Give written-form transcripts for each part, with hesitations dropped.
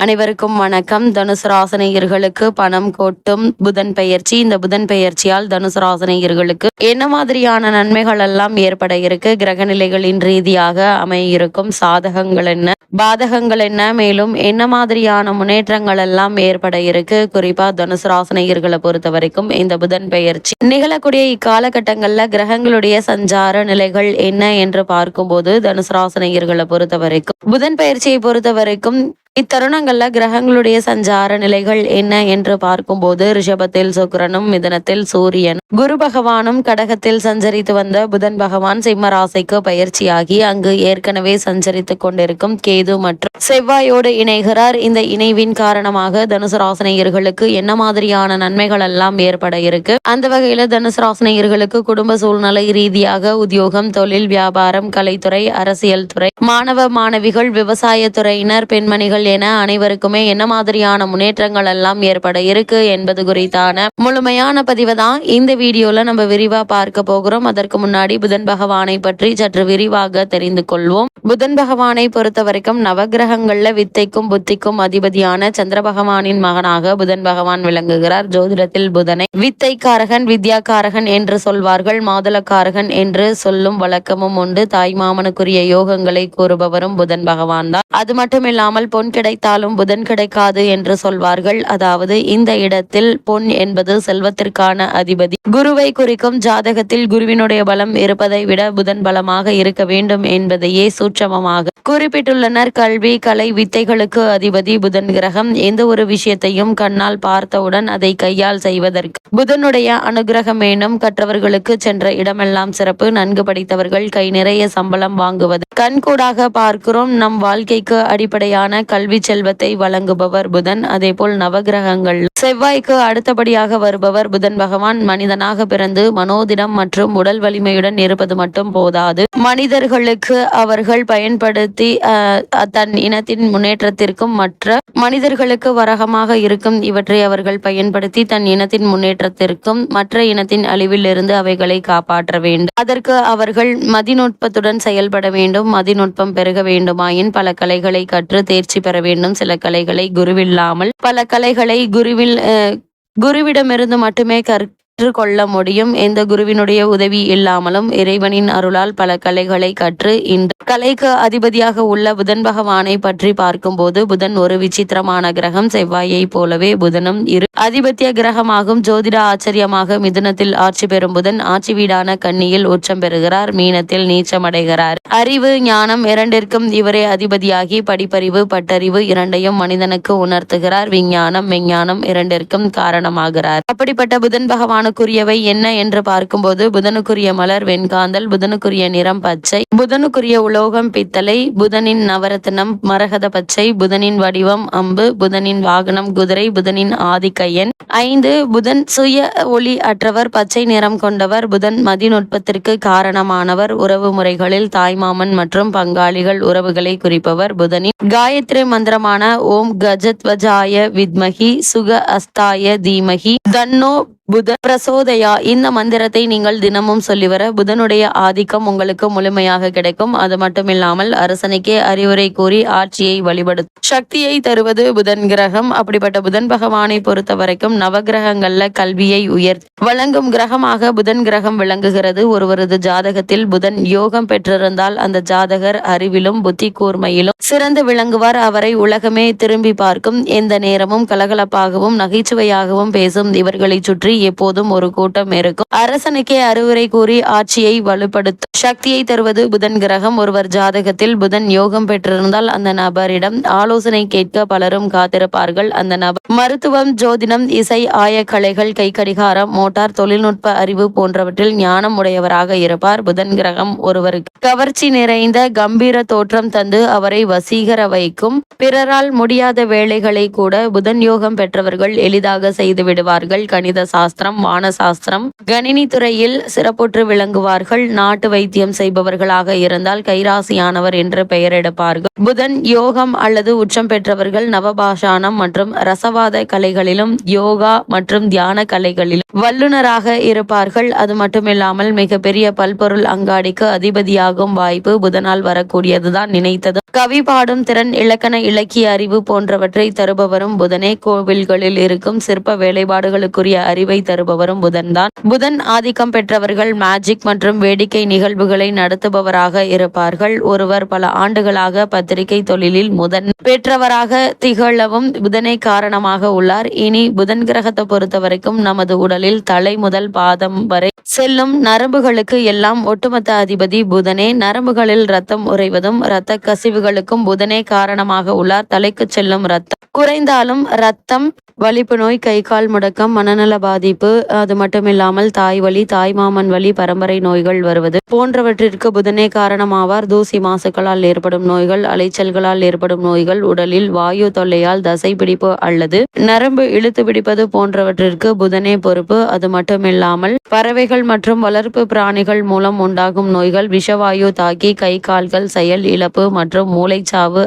அனைவருக்கும் வணக்கம். தனுசு ராசினியர்களுக்கு பணம் கொட்டும் புதன் பெயர்ச்சி. இந்த புதன் பெயர்ச்சியால் தனுசு ராசினியர்களுக்கு என்ன மாதிரியான நன்மைகள் எல்லாம் ஏற்பட இருக்கு, கிரக நிலைகளின் ரீதியாக அமையிருக்கும் சாதகங்கள் என்ன, பாதகங்கள் என்ன, மேலும் என்ன மாதிரியான முன்னேற்றங்கள் எல்லாம் ஏற்பட இருக்கு, குறிப்பா தனுசு ராசினியர்களை பொறுத்த வரைக்கும் இந்த புதன் பெயர்ச்சி நிகழக்கூடிய இக்காலகட்டங்கள்ல கிரகங்களுடைய சஞ்சார நிலைகள் என்ன என்று பார்க்கும்போது தனுசு ராசினியர்களை பொறுத்த வரைக்கும் புதன் பெயர்ச்சியை பொறுத்த வரைக்கும் இத்தருணங்கள்ல கிரகங்களுடைய சஞ்சார நிலைகள் என்ன என்று பார்க்கும்போது ரிஷபத்தில் சுக்கிரனும், மிதனத்தில் சூரியன், குரு பகவானும், கடகத்தில் சஞ்சரித்து வந்த புதன் பகவான் சிம்ம ராசிக்கு பயிற்சியாகி அங்கு ஏற்கனவே சஞ்சரித்து கொண்டிருக்கும் கேது மற்றும் செவ்வாயோடு இணைகிறார். இந்த இணைவின் காரணமாக தனுசு ராசினியர்களுக்கு என்ன மாதிரியான நன்மைகள் எல்லாம் ஏற்பட இருக்கு, அந்த வகையில தனுசு ராசினியர்களுக்கு குடும்ப சூழ்நிலை ரீதியாக உத்தியோகம், தொழில், வியாபாரம், கலைத்துறை, அரசியல் துறை, மாணவ மாணவிகள், விவசாய துறையினர், பெண்மணிகள் என அனைவருக்குமே என்ன மாதிரியான முன்னேற்றங்கள் எல்லாம் ஏற்பட இருக்கு என்பது குறித்தான முழுமையான பதிவை தான் இந்த வீடியோல நம்ம விரிவா பார்க்க போகிறோம். அதற்கு முன்னாடி புதன் பகவானை பற்றி சற்று விரிவாக தெரிந்து கொள்வோம். புதன் பகவானை பொறுத்த வரைக்கும் நவகிரகங்கள்ல வித்தைக்கும் புத்திக்கும் அதிபதியான சந்திர பகவானின் மகனாக புதன் பகவான் விளங்குகிறார். ஜோதிடத்தில் புதனை வித்தைக்காரகன், வித்யாக்காரகன் என்று சொல்வார்கள். மாதுளக்காரகன் என்று சொல்லும் வழக்கமும் உண்டு. தாய்மாமனுக்குரிய யோகங்களை கூறுபவரும் புதன் பகவான் தான். அது மட்டுமில்லாமல் பொன் கிடைத்தாலும் புதன் கிடைக்காது என்று சொல்வார்கள். அதாவது இந்த இடத்தில் பொன் என்பது செல்வத்திற்கான அதிபதி. குருவை குறிக்கும். ஜாதகத்தில் குருவினுடைய பலம் இருப்பதை விட புதன் பலமாக இருக்க வேண்டும் என்பதையே சூட்சமமாக குறிப்பிட்டுள்ளனர். கல்வி, கலை, வித்தைகளுக்கு அதிபதி புதன் கிரகம். எந்த ஒரு விஷயத்தையும் கண்ணால் பார்த்தவுடன் அதை கையால் செய்வதற்கு புதனுடைய அனுகிரகம் வேண்டும். கற்றவர்களுக்கு சென்ற இடமெல்லாம் சிறப்பு. நன்கு படித்தவர்கள் கை நிறைய சம்பளம் வாங்குவது கண்கூடாக பார்க்கிறோம். நம் வாழ்க்கைக்கு அடிப்படையான கல்வி செல்வத்தை வழங்குபவர் புதன். அதே போல் நவகிரகங்கள் செவ்வாய்க்கு அடுத்தபடியாக வருபவர் புதன் பகவான். மனிதனாக பிறந்து மனோதிடம் மற்றும் உடல் வலிமையுடன் இருப்பது மட்டும் போதாது, மனிதர்களுக்கு அவர்கள் பயன்படுத்தி தன் இனத்தின் முன்னேற்றத்திற்கும் மற்ற மனிதர்களுக்கு வரகமாக இருக்கும் இவற்றை அவர்கள் பயன்படுத்தி தன் இனத்தின் முன்னேற்றத்திற்கும் மற்ற இனத்தின் அழிவில் இருந்து அவைகளை காப்பாற்ற வேண்டும். அதற்கு அவர்கள் மதிநுட்பத்துடன் செயல்பட வேண்டும். மதிநுட்பம் பெருக வேண்டுமாயின் பல கலைகளை கற்று தேர்ச்சி பெற வேண்டும். சில கலைகளை குருவில்லாமல் பல கலைகளை குருவிடமிருந்து மட்டுமே கற்றுக்கொள்ள முடியும். எந்த குருவினுடைய உதவி இல்லாமலும் இறைவனின் அருளால் பல கலைகளை கற்று இந்த கலைக்கு அதிபதியாக உள்ள புதன் பகவானை பற்றி பார்க்கும்போது புதன் ஒரு விசித்திரமான கிரகம். செவ்வாயை போலவே புதனும் இரு அதிபத்திய கிரகமாகும். ஜோதிட ஆச்சரியமாக மிதுனத்தில் ஆட்சி பெறும் புதன் ஆட்சி வீடான கன்னியில் உச்சம் பெறுகிறார். மீனத்தில் நீச்சமடைகிறார். அறிவு, ஞானம் இரண்டிற்கும் இவரே அதிபதியாகி படிப்பறிவு, பட்டறிவு இரண்டையும் மனிதனுக்கு உணர்த்துகிறார். விஞ்ஞானம், மெஞ்ஞானம் இரண்டிற்கும் காரணமாகிறார். அப்படிப்பட்ட புதன் பகவானுக்குரியவை என்ன என்று பார்க்கும்போது புதனுக்குரிய மலர் வெண்காந்தல், புதனுக்குரிய நிறம் பச்சை, புதனுக்குரிய உலோகம் பித்தளை, புதனின் நவரத்னம் மரகத பச்சை, புதனின் வடிவம் அம்பு, புதனின் வாகனம் குதிரை, புதனின் ஆதிக்கையன் 5. புதன் சுய ஒளி அற்றவர், பச்சை நிறம் கொண்டவர். புதன் மதிநுட்பத்திற்கு காரணமானவர். உறவு முறைகளில் தாய்மாமன் மற்றும் பங்காளிகள் உறவுகளை குறிப்பவர். புதனின் காயத்ரி மந்திரமான ஓம் கஜத்வஜாய வித்மகி சுக அஸ்தாய தீமகி தன்னோ புத பிரசோதயா இந்த மந்திரத்தை நீங்கள் தினமும் சொல்லி வர புதனுடைய ஆதிக்கம் உங்களுக்கு முழுமையாக கிடைக்கும். அது மட்டுமில்லாமல் அரசனுக்கே அறிவுரை கூறி ஆட்சியை வழிபடுத்தும் சக்தியை தருவது புதன் கிரகம். அப்படிப்பட்ட புதன் பகவானை பொறுத்த வரைக்கும் நவகிரகங்கள்ல கல்வியை உயர்த்தி வழங்கும் கிரகமாக புதன் கிரகம் விளங்குகிறது. ஒருவரது ஜாதகத்தில் புதன் யோகம் பெற்றிருந்தால் அந்த ஜாதகர் அறிவிலும் புத்தி கூர்மையிலும் சிறந்து விளங்குவார். அவரை உலகமே திரும்பி பார்க்கும். எந்த நேரமும் கலகலப்பாகவும் நகைச்சுவையாகவும் பேசும் இவர்களை சுற்றி எப்போதும் ஒரு கூட்டம் இருக்கும். அரசனுக்கே அறிவுரை கூறி ஆட்சியை வலுப்படுத்தும் சக்தியை தருவது புதன் கிரகம். ஒருவர் ஜாதகத்தில் புதன் யோகம் பெற்றிருந்தால் அந்த நபரிடம் ஆலோசனை கேட்க பலரும் காத்திருப்பார்கள். அந்த நபர் மருத்துவம், ஜோதிடம், இசை, ஆயக்கலைகள், கைக்கடிகாரம், மோட்டார் தொழில்நுட்ப அறிவு போன்றவற்றில் ஞானம் உடையவராக இருப்பார். புதன் கிரகம் ஒருவருக்கு கவர்ச்சி நிறைந்த கம்பீர தோற்றம் தந்து அவரை வசீகர வைக்கும். பிறரால் முடியாத வேலைகளை கூட புதன் யோகம் பெற்றவர்கள் எளிதாக செய்து விடுவார்கள். கணித சாஸ்திரம், வான சாஸ்திரம், கணினி துறையில் சிறப்புற்று விளங்குவார்கள். நாட்டு வைத்தியம் செய்பவர்களாக இருந்தால் கைராசியானவர் என்று பெயர் எடுப்பார்கள். புதன் யோகம் அல்லது உச்சம் பெற்றவர்கள் நவபாஷானம் மற்றும் ரசவாத கலைகளிலும் யோகா மற்றும் தியான கலைகளிலும் வல்லுநராக இருப்பார்கள். அது மட்டுமில்லாமல் மிகப்பெரிய பல்பொருள் அங்காடிக்கு அதிபதியாகும் வாய்ப்பு புதனால் வரக்கூடியதுதான். நினைத்தது கவி பாடும் திறன், இலக்கண இலக்கிய அறிவு போன்றவற்றை தருபவரும் புதனே. கோவில்களில் இருக்கும் சிற்ப வேலைப்பாடுகளுக்குரிய அறிவை தருபவரும் புதன்தான். புதன் ஆதிக்கம் பெற்றவர்கள் மேஜிக் மற்றும் வேடிக்கை நிகழ்வுகளை நடத்துபவராக இருப்பார்கள். ஒருவர் பல ஆண்டுகளாக பத்திரிகை தொழிலில் முதன் பெற்றவராக திகழவும் புதனே காரணமாக உள்ளார். இனி புதன் கிரகத்தை பொறுத்த வரைக்கும் நமது உடலில் தலை முதல் பாதம் வரை செல்லும் நரம்புகளுக்கு எல்லாம் ஒட்டுமொத்த அதிபதி புதனே. நரம்புகளில் ரத்தம் உறைவதும் இரத்த கசிவுகளுக்கும் புதனே காரணமாக உள்ளார். தலைக்கு செல்லும் ரத்தம் குறைந்தாலும் ரத்தம், வலிப்பு நோய், கை கால் முடக்கம், மனநல பாதிப்பு, அது மட்டுமில்லாமல் தாய் வலி, தாய் மாமன் வலி, பரம்பரை நோய்கள் வருவது போன்றவற்றிற்கு புதனே காரணமாவார். தூசி மாசுக்களால் ஏற்படும் நோய்கள், அலைச்சல்களால் ஏற்படும் நோய்கள், உடலில் வாயு தொல்லையால் தசை பிடிப்பு அல்லது நரம்பு இழுத்து பிடிப்பது போன்றவற்றிற்கு புதனே பொறுப்பு. அது மட்டுமில்லாமல் பறவைகள் மற்றும் வளர்ப்பு பிராணிகள் மூலம் உண்டாகும் நோய்கள், விஷவாயு தாக்கி கை கால்கள் செயல் இழப்பு மற்றும் மூளைச்சாவு,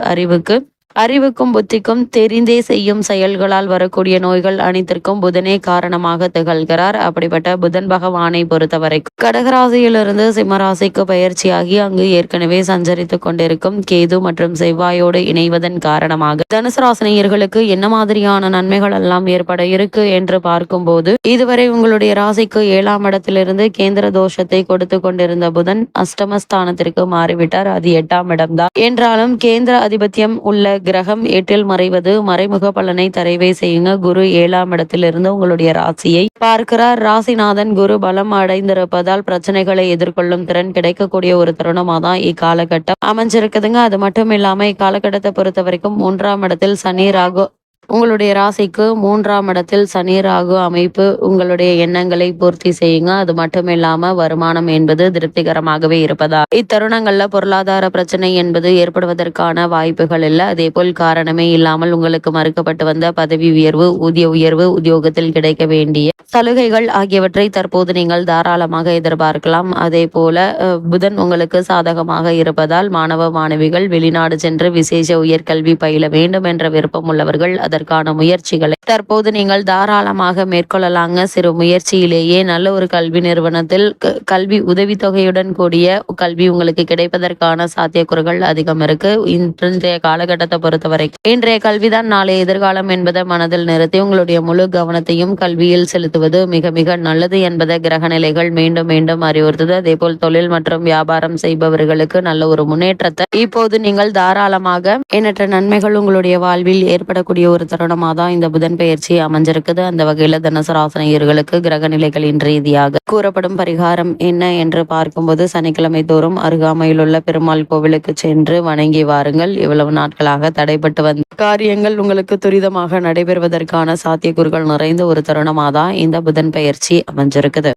அறிவுக்கும் புத்திக்கும் தெரிந்தே செய்யும் செயல்களால் வரக்கூடிய நோய்கள் அனைத்திற்கும் புதனே காரணமாக திகழ்கிறார். அப்படிப்பட்ட புதன் பகவானை பொறுத்தவரைக்கும் கடகராசியிலிருந்து சிம்மராசிக்கு பயிற்சியாகி அங்கு ஏற்கனவே சஞ்சரித்துக் கொண்டிருக்கும் கேது மற்றும் செவ்வாயோடு இணைவதன் காரணமாக தனுசு ராசினியர்களுக்கு என்ன மாதிரியான நன்மைகள் எல்லாம் ஏற்பட இருக்கு என்று பார்க்கும்போது, இதுவரை உங்களுடைய ராசிக்கு 7ஆம் இடத்திலிருந்து கேந்திர தோஷத்தை கொடுத்து கொண்டிருந்த புதன் அஷ்டமஸ்தானத்திற்கு மாறிவிட்டார். அது 8ஆம் இடம்தான் என்றாலும் கேந்திர அதிபத்தியம் உள்ள கிரகம் 8இல் மறைவது மறைமுக பலனை தரைவை செய்யுங்க. குரு 7ஆம் இடத்திலிருந்து உங்களுடைய ராசியை பார்க்கிறார். ராசிநாதன் குரு பலம் அடைந்திருப்பதால் பிரச்சனைகளை எதிர்கொள்ளும் திறன் கிடைக்கக்கூடிய ஒரு தருணமா தான் இக்காலகட்டம் அமைஞ்சிருக்குதுங்க. அது மட்டும் இல்லாம இக்காலகட்டத்தை பொறுத்த வரைக்கும் 3ஆம் இடத்தில் சனி ராகு உங்களுடைய ராசிக்கு 3ஆம் இடத்தில் சனி ராகு அமைப்பு உங்களுடைய எண்ணங்களை பூர்த்தி செய்யுங்க. அது மட்டும் இல்லாம வருமானம் என்பது திருப்திகரமாகவே இருப்பதா இத்தருணங்கள்ல பொருளாதார பிரச்சனை என்பது ஏற்படுவதற்கான வாய்ப்புகள் இல்லை. அதே போல் காரணமே இல்லாமல் உங்களுக்கு மறுக்கப்பட்டு வந்த பதவி உயர்வு, ஊதிய உயர்வு, உத்தியோகத்தில் கிடைக்க வேண்டிய சலுகைகள் ஆகியவற்றை தற்போது நீங்கள் தாராளமாக எதிர்பார்க்கலாம். அதே போல புதன் உங்களுக்கு சாதகமாக இருப்பதால் மாணவ மாணவிகள் வெளிநாடு சென்று விசேஷ உயர்கல்வி பயில வேண்டும் என்ற விருப்பம் உள்ளவர்கள் அதற்கான முயற்சிகளை தற்போது நீங்கள் தாராளமாக மேற்கொள்ளலாங்க. சிறு முயற்சியிலேயே நல்ல ஒரு கல்வி நிறுவனத்தில் கல்வி உதவித்தொகையுடன் கூடிய கல்வி உங்களுக்கு கிடைப்பதற்கான சாத்தியக்கூறுகள் அதிகம் இருக்கு. இன்றைய காலகட்டத்தை பொறுத்தவரைக்கும் இன்றைய கல்விதான் நாளைய எதிர்காலம் என்பதை மனதில் நிறுத்தி உங்களுடைய முழு கவனத்தையும் கல்வியில் செலுத்துவது மிக மிக நல்லது என்பதை கிரக நிலைகள் மீண்டும் மீண்டும் அறிவுறுத்தது. அதே போல் தொழில் மற்றும் வியாபாரம் செய்பவர்களுக்கு நல்ல ஒரு முன்னேற்றத்தை இப்போது நீங்கள் தாராளமாக எண்ணற்ற நன்மைகள் உங்களுடைய வாழ்வில் ஏற்படக்கூடிய ஒரு தருணமாக தான் இந்த புதன் பெயர்ச்சி அமைஞ்சிருக்குது. அந்த வகையில தனுசு ராசினியர்களுக்கு கிரக நிலைகளின் ரீதியாக கூறப்படும் பரிகாரம் என்ன என்று பார்க்கும்போது, சனிக்கிழமை தோறும் அருகாமையில் உள்ள பெருமாள் கோவிலுக்கு சென்று வணங்கி வாருங்கள். இவ்வளவு நாட்களாக தடைபட்டு வந்த காரியங்கள் உங்களுக்கு துரிதமாக நடைபெறுவதற்கான சாத்தியக்கூறுகள் நிறைந்த ஒரு தருணமாக தான் இந்த புதன் பெயர்ச்சி அமைஞ்சிருக்குது.